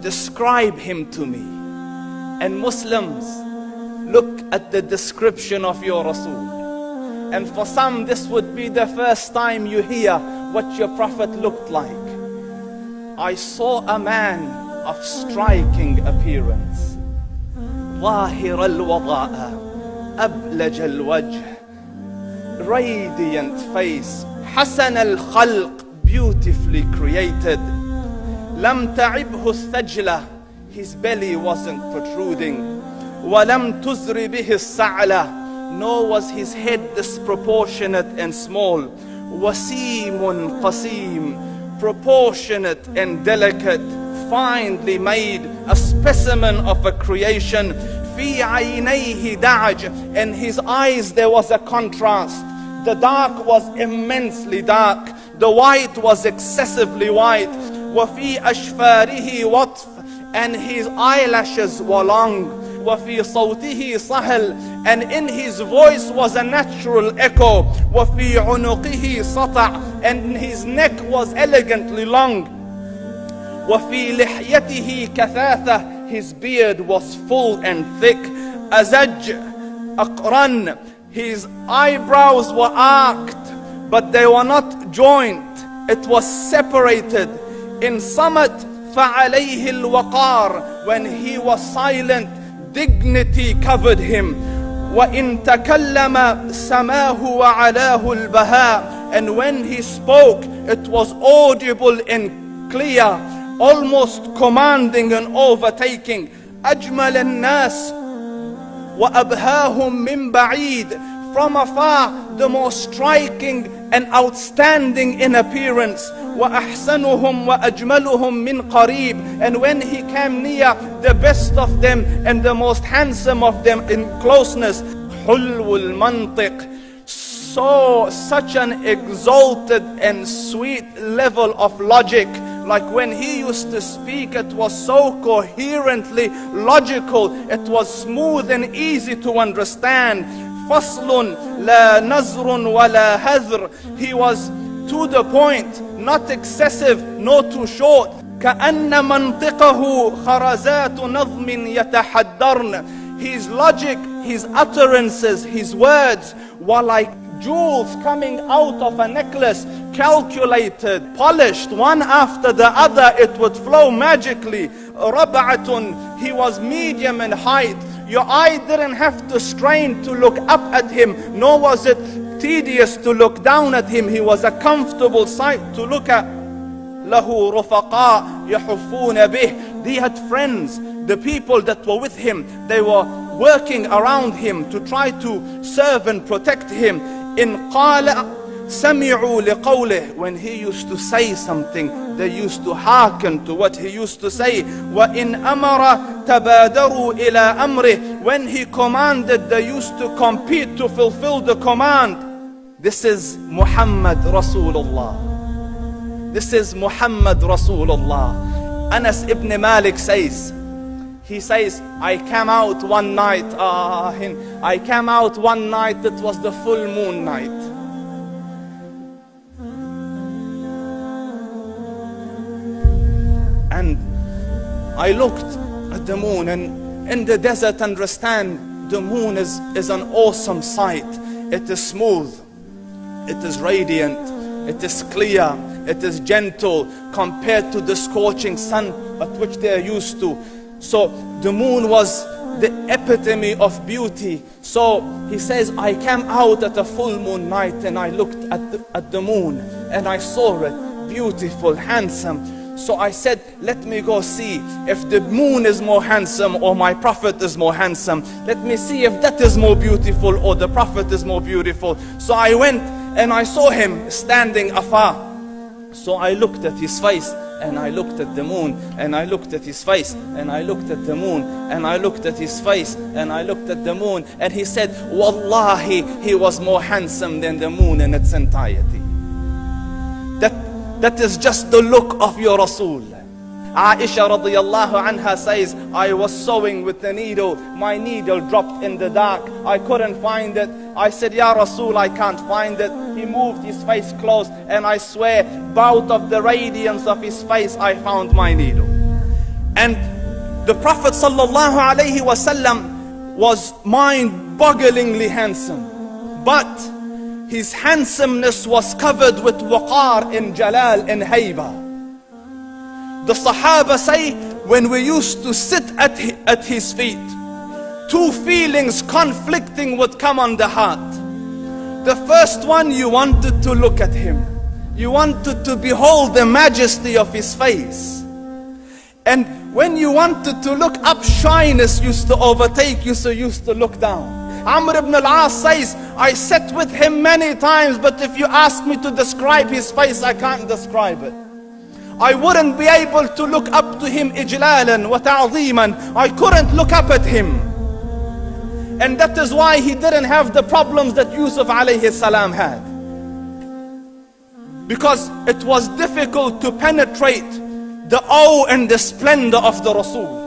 describe him to me. And Muslims, look at the description of your Rasul. And for some, this would be the first time you hear what your Prophet looked like. I saw a man of striking appearance. ظاهر الوضاء أبلج الوجه, radiant face, حسن الخلق, beautifully created. لم تعبه الثجلة, his belly wasn't protruding. ولم تزر به السعلة, nor was his head disproportionate and small. وسيم قسيم, proportionate and delicate, finely made, a specimen of a creation. في عينيه دعج, in his eyes there was a contrast. The dark was immensely dark, the white was excessively white. وفي أشفاره وطف, and his eyelashes were long. وفي صوته صهل, and in his voice was a natural echo. وفي عنقه سطع, and his neck was elegantly long. وفي لحيته كثاثة, his beard was full and thick. أزج أقرن, his eyebrows were arched, but they were not joint, it was separated. In summit فعليه الوقار, when he was silent, dignity covered him. وإن تكلم سماه وعلاه البهاء, and when he spoke it was audible and clear, almost commanding and overtaking. أجمل الناس وأبهاهم من بعيد, from afar the most striking and outstanding in appearance. وأحسنهم وأجملهم من قريب, and when he came near, the best of them and the most handsome of them in closeness. حلو المنطق, such an exalted and sweet level of logic. Like when he used to speak, it was so coherently logical, it was smooth and easy to understand. فصل لا نزر ولا هذر, he was to the point, not excessive nor too short. كأن منطقه خرزات نظم يتحدرن, his logic, his utterances, his words were like jewels coming out of a necklace, calculated, polished, one after the other, it would flow magically. ربعة, he was medium in height. Your eye didn't have to strain to look up at him, nor was it tedious to look down at him. He was a comfortable sight to look at. له رفقاء يحفون به, he had friends, the people that were with him, they were working around him to try to serve and protect him. إن قال سمعوا لقوله, when he used to say something, they used to hearken to what he used to say. وإن أمر تبادروا إلى أمره, when he commanded, they used to compete to fulfill the command. This is Muhammad Rasulullah. This is Muhammad Rasulullah. Anas ibn Malik says, he says, I came out one night, it was the full moon night. And I looked at the moon, and in the desert, understand, the moon is an awesome sight. It is smooth, it is radiant, it is clear, it is gentle compared to the scorching sun at which they are used to. So the moon was the epitome of beauty. So he says, I came out at a full moon night and I looked at the moon and I saw it beautiful, handsome. So I said, let me go see if the moon is more handsome or my Prophet is more handsome. Let me see if that is more beautiful or the Prophet is more beautiful. So I went and I saw him standing afar. So I looked at his face and I looked at the moon, and I looked at his face, and I looked at the moon, and I looked at his face, and I looked at the moon, and he said, Wallahi, he was more handsome than the moon in its entirety. That is just the look of your Rasul. Aisha radiyallahu anha says, I was sewing with the needle, my needle dropped in the dark, I couldn't find it. I said, Ya Rasul, I can't find it. He moved his face close, and I swear, out of the radiance of his face, I found my needle. And the Prophet sallallahu alaihi wasallam was mind-bogglingly handsome, but his handsomeness was covered with waqar and jalal and hayba. The Sahaba say, when we used to sit at his feet, two feelings conflicting would come on the heart. The first one, you wanted to look at him. You wanted to behold the majesty of his face. And when you wanted to look up, shyness used to overtake you, so you used to look down. Amr ibn al-As says, I sat with him many times, but if you ask me to describe his face, I can't describe it. I wouldn't be able to look up to him ijlalan wa ta'zeeman. I couldn't look up at him. And that is why he didn't have the problems that Yusuf alayhi salam had. Because it was difficult to penetrate the awe and the splendor of the Rasul.